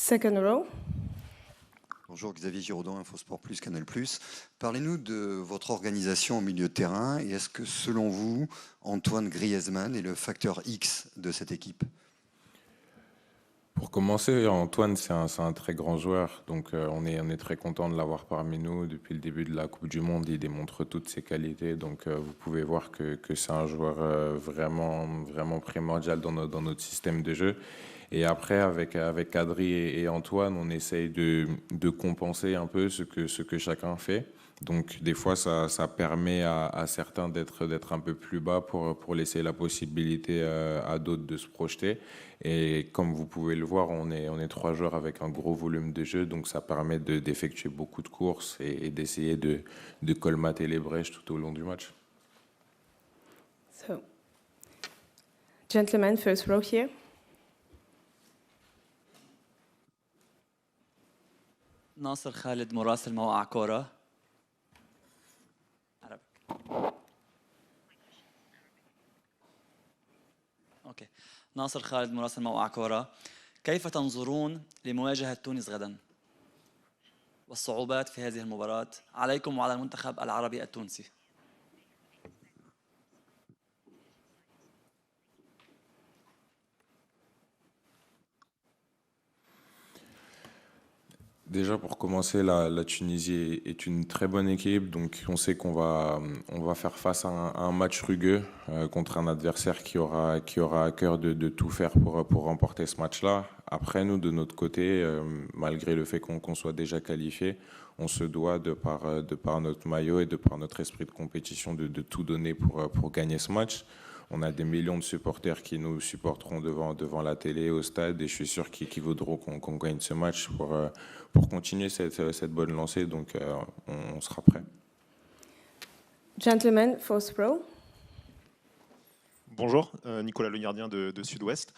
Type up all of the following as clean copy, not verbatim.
Second row. Bonjour, Xavier Giraudon, InfoSport Plus, Canal+. Parlez-nous de votre organisation au milieu de terrain et est-ce que, selon vous, Antoine Griezmann est le facteur X de cette équipe? Pour commencer, Antoine, c'est un très grand joueur, donc on est très content de l'avoir parmi nous. Depuis le début de la Coupe du Monde, il démontre toutes ses qualités, donc vous pouvez voir que c'est un joueur vraiment primordial dans notre système de jeu. Et après, avec Adri et Antoine, on essaye de compenser un peu ce que chacun fait. Donc des fois, ça permet à certains d'être un peu plus bas pour laisser la possibilité à d'autres de se projeter. Et comme vous pouvez le voir, on est 3 joueurs avec un gros volume de jeu, donc ça permet d'effectuer beaucoup de courses et d'essayer de colmater les brèches tout au long du match. So, gentlemen, first row here. ناصر خالد مراسل موقع كورة. اوكي. ناصر خالد مراسل موقع كورة. كيف تنظرون لمواجهة تونس غدا؟ والصعوبات في هذه المباراة عليكم وعلى المنتخب العربي التونسي. Déjà, pour commencer, la Tunisie est une très bonne équipe, donc on sait qu'on va faire face à un match rugueux contre un adversaire qui aura à cœur de tout faire pour remporter ce match-là. Après, nous, de notre côté, malgré le fait qu'on soit déjà qualifié, on se doit, de par notre maillot et de par notre esprit de compétition, de tout donner pour gagner ce match. On a des millions de supporters qui nous supporteront devant la télé, au stade, et je suis sûr qu'ils voudront qu'on gagne ce match pour continuer cette bonne lancée. Donc, on sera prêt. Gentlemen, fourth row. Bonjour, Nicolas Le Gardien de Sud-Ouest.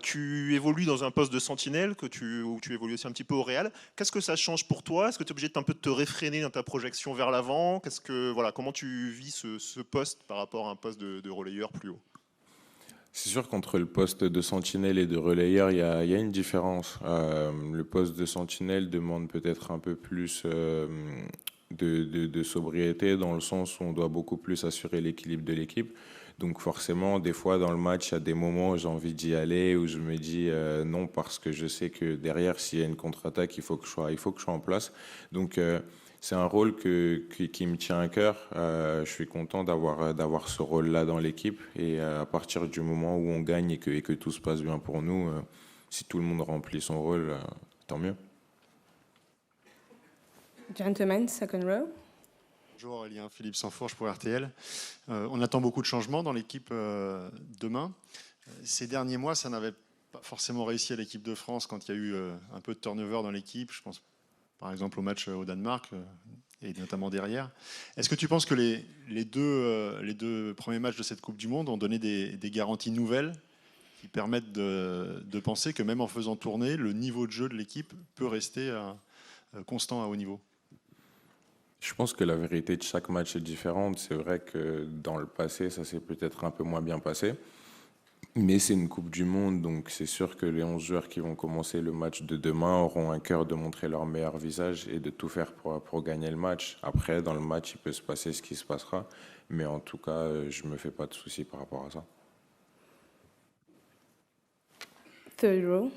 Tu évolues dans un poste de sentinelle, où tu évolues aussi un petit peu au Real. Qu'est-ce que ça change pour toi? Est-ce que tu es obligé un peu de te réfréner dans ta projection vers l'avant? Comment tu vis ce poste par rapport à un poste de relayeur plus haut? C'est sûr qu'entre le poste de sentinelle et de relayeur, il y a une différence. Le poste de sentinelle demande peut-être un peu plus de sobriété, dans le sens où on doit beaucoup plus assurer l'équilibre de l'équipe. Donc forcément, des fois dans le match, il y a des moments où j'ai envie d'y aller, où je me dis non, parce que je sais que derrière, s'il y a une contre-attaque, il faut que je sois en place. Donc c'est un rôle qui me tient à cœur. Je suis content d'avoir ce rôle-là dans l'équipe. Et à partir du moment où on gagne et que tout se passe bien pour nous, si tout le monde remplit son rôle, tant mieux. Gentlemen, second row. Bonjour, Aurélien Philippe Sansfourche pour RTL. On attend beaucoup de changements dans l'équipe demain. Ces derniers mois, ça n'avait pas forcément réussi à l'équipe de France quand il y a eu un peu de turnover dans l'équipe. Je pense par exemple au match au Danemark et notamment derrière. Est-ce que tu penses que les deux premiers matchs de cette Coupe du Monde ont donné des garanties nouvelles qui permettent de penser que même en faisant tourner, le niveau de jeu de l'équipe peut rester constant à haut niveau? Je pense que la vérité de chaque match est différente. C'est vrai que dans le passé, ça s'est peut-être un peu moins bien passé. Mais c'est une Coupe du Monde, donc c'est sûr que les 11 joueurs qui vont commencer le match de demain auront un cœur de montrer leur meilleur visage et de tout faire pour gagner le match. Après, dans le match, il peut se passer ce qui se passera. Mais en tout cas, je ne me fais pas de soucis par rapport à ça. Third row.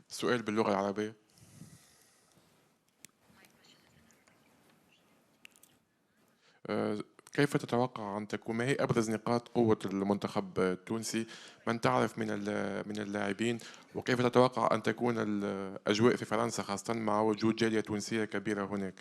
سؤال باللغة العربية. كيف تتوقع أن تكون ما هي أبرز نقاط قوة المنتخب التونسي؟ من تعرف من اللاعبين؟ وكيف تتوقع أن تكون الأجواء في فرنسا خاصة مع وجود جالية تونسية كبيرة هناك؟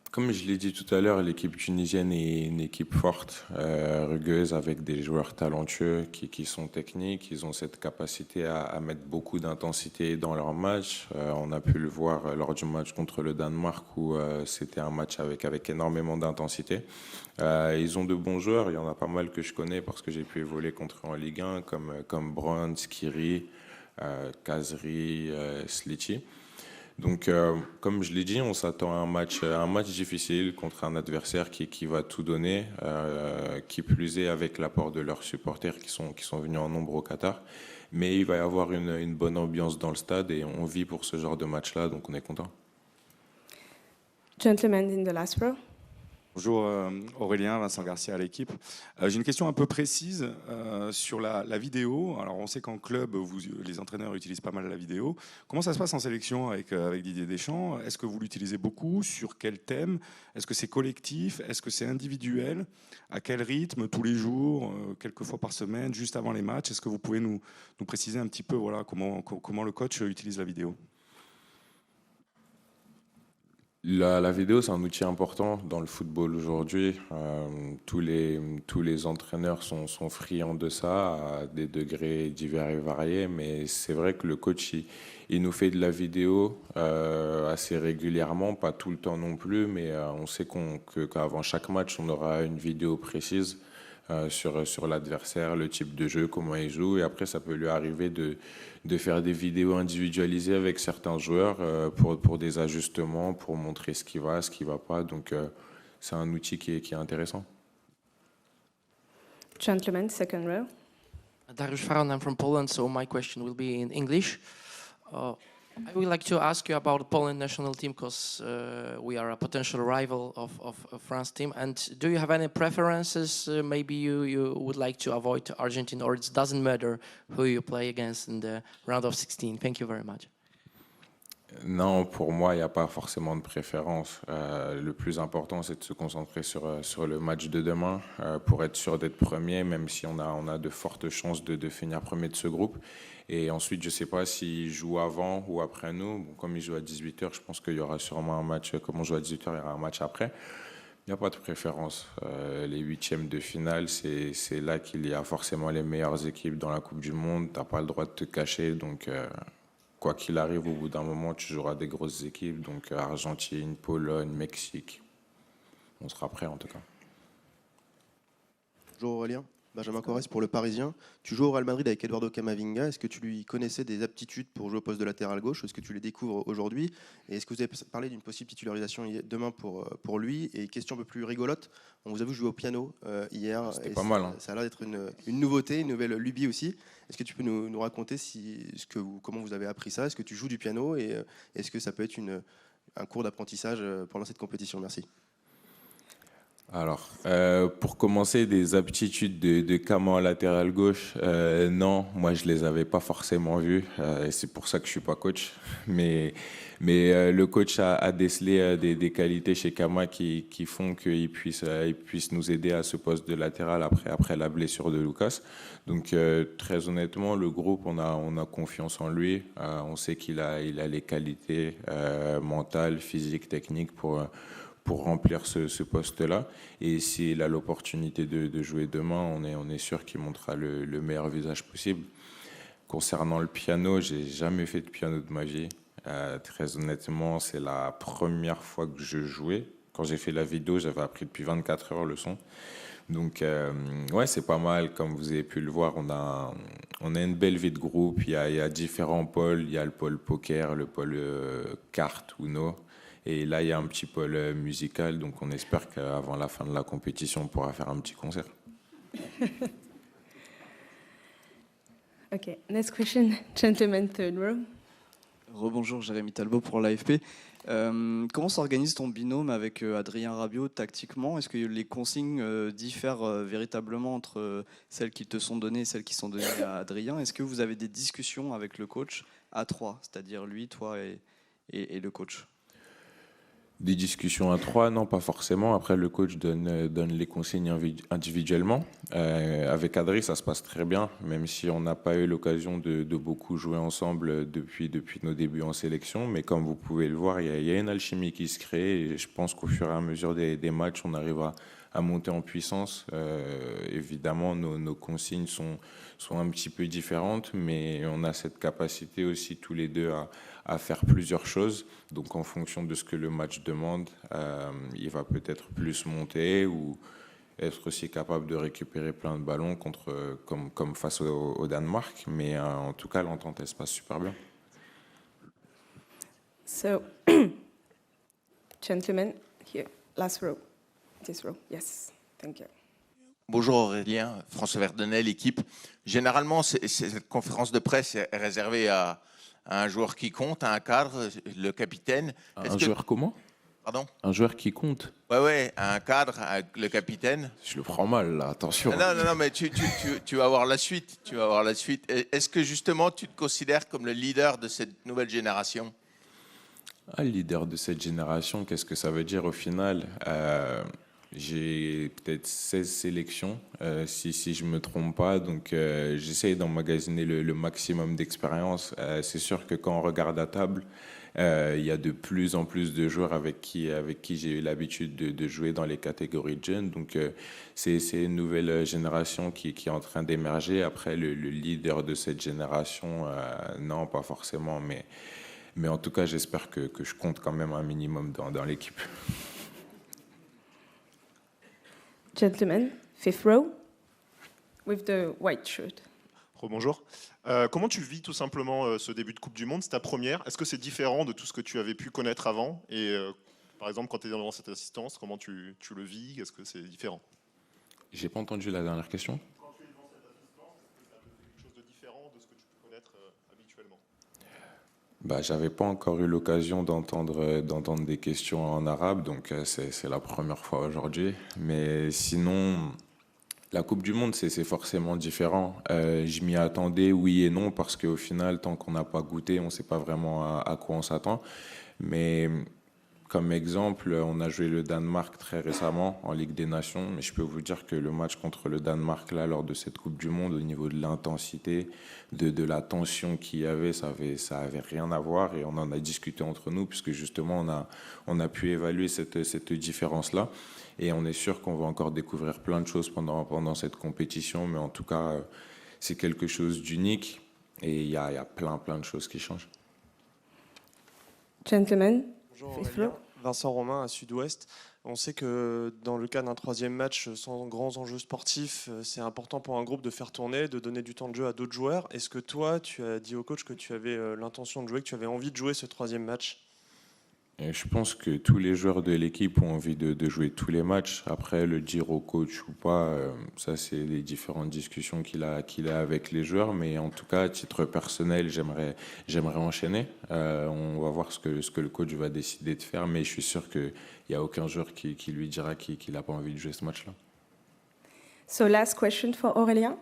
Comme je l'ai dit tout à l'heure, l'équipe tunisienne est une équipe forte, rugueuse, avec des joueurs talentueux qui sont techniques. Ils ont cette capacité à mettre beaucoup d'intensité dans leur match. On a pu le voir lors du match contre le Danemark où c'était un match avec énormément d'intensité. Ils ont de bons joueurs, il y en a pas mal que je connais parce que j'ai pu évoluer contre eux en Ligue 1, comme Brand, Skiri, Kazri, Sliti. Donc, comme je l'ai dit, on s'attend à un match difficile contre un adversaire qui va tout donner, qui plus est avec l'apport de leurs supporters qui sont venus en nombre au Qatar. Mais il va y avoir une bonne ambiance dans le stade et on vit pour ce genre de match-là, donc on est content. Gentleman in the last row. Bonjour Aurélien, Vincent Garcia à l'équipe. J'ai une question un peu précise sur la vidéo. Alors on sait qu'en club, les entraîneurs utilisent pas mal la vidéo. Comment ça se passe en sélection avec Didier Deschamps? Est-ce que vous l'utilisez beaucoup? Sur quel thème? Est-ce que c'est collectif? Est-ce que c'est individuel? À quel rythme? Tous les jours? Quelques fois par semaine? Juste avant les matchs? Est-ce que vous pouvez nous préciser un petit peu voilà, comment le coach utilise la vidéo? La vidéo, c'est un outil important dans le football aujourd'hui. Tous les entraîneurs sont friands de ça à des degrés divers et variés, mais c'est vrai que le coach, il nous fait de la vidéo assez régulièrement, pas tout le temps non plus, mais on sait qu'avant chaque match, on aura une vidéo précise sur l'adversaire, le type de jeu, comment il joue, et après, ça peut lui arriver de faire des vidéos individualisées avec certains joueurs pour des ajustements, pour montrer ce qui va pas. Donc, c'est un outil qui est intéressant. Gentleman, second row. Dariusz Faran, I'm from Poland, so my question will be in English. I would like to ask you about the Poland national team because we are a potential rival of France team. And do you have any preferences? Maybe you would like to avoid Argentina, or it doesn't matter who you play against in the round of 16. Thank you very much. Non, pour moi, il n'y a pas forcément de préférence. Le plus important, c'est de se concentrer sur le match de demain pour être sûr d'être premier, même si on a de fortes chances de finir premier de ce groupe. Et ensuite, je ne sais pas s'ils jouent avant ou après nous. Bon, comme ils jouent à 18h, je pense qu'il y aura sûrement un match. Comme on joue à 18h, il y aura un match après. Il n'y a pas de préférence. Les huitièmes de finale, c'est là qu'il y a forcément les meilleures équipes dans la Coupe du Monde. Tu n'as pas le droit de te cacher. Donc, quoi qu'il arrive, au bout d'un moment, tu joueras des grosses équipes. Donc, Argentine, Pologne, Mexique. On sera prêt en tout cas. Bonjour Aurélien. Benjamin Corrès pour Le Parisien. Tu joues au Real Madrid avec Eduardo Camavinga. Est-ce que tu lui connaissais des aptitudes pour jouer au poste de latéral gauche? Est-ce que tu les découvres aujourd'hui? Et est-ce que vous avez parlé d'une possible titularisation demain pour lui? Et question un peu plus rigolote, on vous a vu jouer au piano hier. C'était pas mal. Hein. Ça a l'air d'être une nouveauté, une nouvelle lubie aussi. Est-ce que tu peux nous raconter comment vous avez appris ça? Est-ce que tu joues du piano? Et est-ce que ça peut être un cours d'apprentissage pendant cette compétition? Merci. Alors, pour commencer, des aptitudes de Kama latéral gauche, non, moi je les avais pas forcément vues, et c'est pour ça que je suis pas coach. Mais le coach a décelé des qualités chez Kama qui font qu'il puisse nous aider à ce poste de latéral après la blessure de Lucas. Donc très honnêtement, le groupe, on a confiance en lui. On sait qu'il a les qualités mentales, physiques, techniques pour remplir ce poste-là. Et s'il a l'opportunité de jouer demain, on est sûr qu'il montrera le meilleur visage possible. Concernant le piano, j'ai jamais fait de piano de ma vie. Très honnêtement, c'est la première fois que je jouais. Quand j'ai fait la vidéo, j'avais appris depuis 24 heures le son. Donc, ouais, c'est pas mal. Comme vous avez pu le voir, on a une belle vie de groupe. Il y a différents pôles. Il y a le pôle poker, le pôle cartes, Uno. Et là, il y a un petit pôle musical, donc on espère qu'avant la fin de la compétition, on pourra faire un petit concert. Okay, next question, gentleman, third row. Rebonjour, Jérémy Talbot pour l'AFP. Comment s'organise ton binôme avec Adrien Rabiot tactiquement? Est-ce que les consignes diffèrent véritablement entre celles qui te sont données et celles qui sont données à Adrien? Est-ce que vous avez des discussions avec le coach à trois, c'est-à-dire lui, toi et le coach? Des discussions à trois, non, pas forcément. Après, le coach donne les consignes individuellement. Avec Adri, ça se passe très bien, même si on n'a pas eu l'occasion de beaucoup jouer ensemble depuis nos débuts en sélection. Mais comme vous pouvez le voir, il y a une alchimie qui se crée. Et je pense qu'au fur et à mesure des matchs, on arrive à monter en puissance. Évidemment, nos consignes sont un petit peu différentes, mais on a cette capacité aussi tous les deux à faire plusieurs choses. Donc en fonction de ce que le match demande, il va peut-être plus monter ou être aussi capable de récupérer plein de ballons comme face au Danemark. Mais en tout cas, l'entente, elle se passe super bien. So, gentlemen, here, last row. This row, yes, thank you. Bonjour Aurélien, François Verdenay, l'équipe. Généralement, cette conférence de presse est réservée à un joueur qui compte, à un cadre, le capitaine. Un joueur comment? Pardon? Un joueur qui compte. Ouais, un cadre, le capitaine. Je le prends mal, là, attention. Non, mais tu vas voir la suite. Tu vas voir la suite. Est-ce que justement, tu te considères comme le leader de cette nouvelle génération? Leader de cette génération, qu'est-ce que ça veut dire au final? J'ai peut-être 16 sélections, si je ne me trompe pas. Donc, j'essaye d'emmagasiner le maximum d'expérience. C'est sûr que quand on regarde à table, il y a de plus en plus de joueurs avec qui j'ai eu l'habitude de jouer dans les catégories de jeunes. Donc, c'est une nouvelle génération qui est en train d'émerger. Après, le leader de cette génération, non, pas forcément. Mais en tout cas, j'espère que je compte quand même un minimum dans l'équipe. Gentlemen, fifth row, with the white shirt. Rebonjour. Comment tu vis tout simplement ce début de Coupe du Monde? C'est ta première. Est-ce que c'est différent de tout ce que tu avais pu connaître avant? Et par exemple, quand tu es dans cette assistance, comment tu le vis? Est-ce que c'est différent? J'ai pas entendu la dernière question. Quand tu es dans cette assistance, est-ce que ça te fait quelque chose de différent de ce que tu peux connaître habituellement? J'avais pas encore eu l'occasion d'entendre des questions en arabe, donc c'est la première fois aujourd'hui. Mais sinon, la Coupe du Monde, c'est forcément différent. Je m'y attendais, oui et non, parce qu'au final, tant qu'on n'a pas goûté, on ne sait pas vraiment à quoi on s'attend. Mais comme exemple, on a joué le Danemark très récemment en Ligue des Nations, mais je peux vous dire que le match contre le Danemark, là, lors de cette Coupe du Monde, au niveau de l'intensité, de la tension qu'il y avait, ça avait rien à voir, et on en a discuté entre nous, puisque justement, on a pu évaluer cette différence-là, et on est sûr qu'on va encore découvrir plein de choses pendant cette compétition, mais en tout cas, c'est quelque chose d'unique, et il y a plein de choses qui changent. Gentlemen. Bonjour Aurélien, Vincent Romain à Sud-Ouest. On sait que dans le cas d'un troisième match sans grands enjeux sportifs, c'est important pour un groupe de faire tourner, de donner du temps de jeu à d'autres joueurs. Est-ce que toi, tu as dit au coach que tu avais l'intention de jouer, que tu avais envie de jouer ce troisième match? Et je pense que tous les joueurs de l'équipe ont envie de jouer tous les matchs. Après, le dire au coach ou pas, ça c'est les différentes discussions qu'il a avec les joueurs. Mais en tout cas, à titre personnel, j'aimerais enchaîner. On va voir ce que le coach va décider de faire. Mais je suis sûr qu'il n'y a aucun joueur qui lui dira qu'il n'a pas envie de jouer ce match-là. So last question for Aurélien.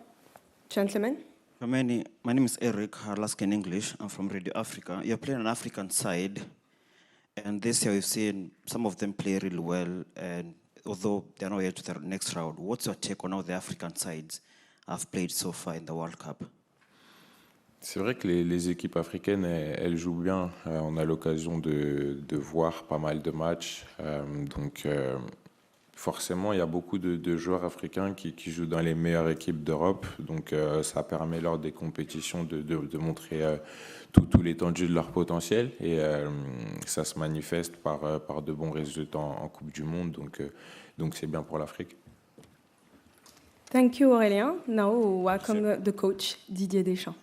Gentlemen. My name is Eric. I'll ask in English. I'm from Radio Africa. You're playing an African side. And this year we've seen some of them play really well, and although they're not yet to the next round, what's your take on how the African sides have played so far in the World Cup? C'est vrai que les équipes africaines, elles jouent bien. On a l'occasion de voir pas mal de matchs. Donc forcément, il y a beaucoup de joueurs africains qui jouent dans les meilleures équipes d'Europe. Donc ça permet lors des compétitions de montrer tout l'étendue de leur potentiel. Et ça se manifeste par de bons résultats en Coupe du Monde. Donc c'est bien pour l'Afrique. Thank you, Aurélien. Now, welcome the coach, Didier Deschamps.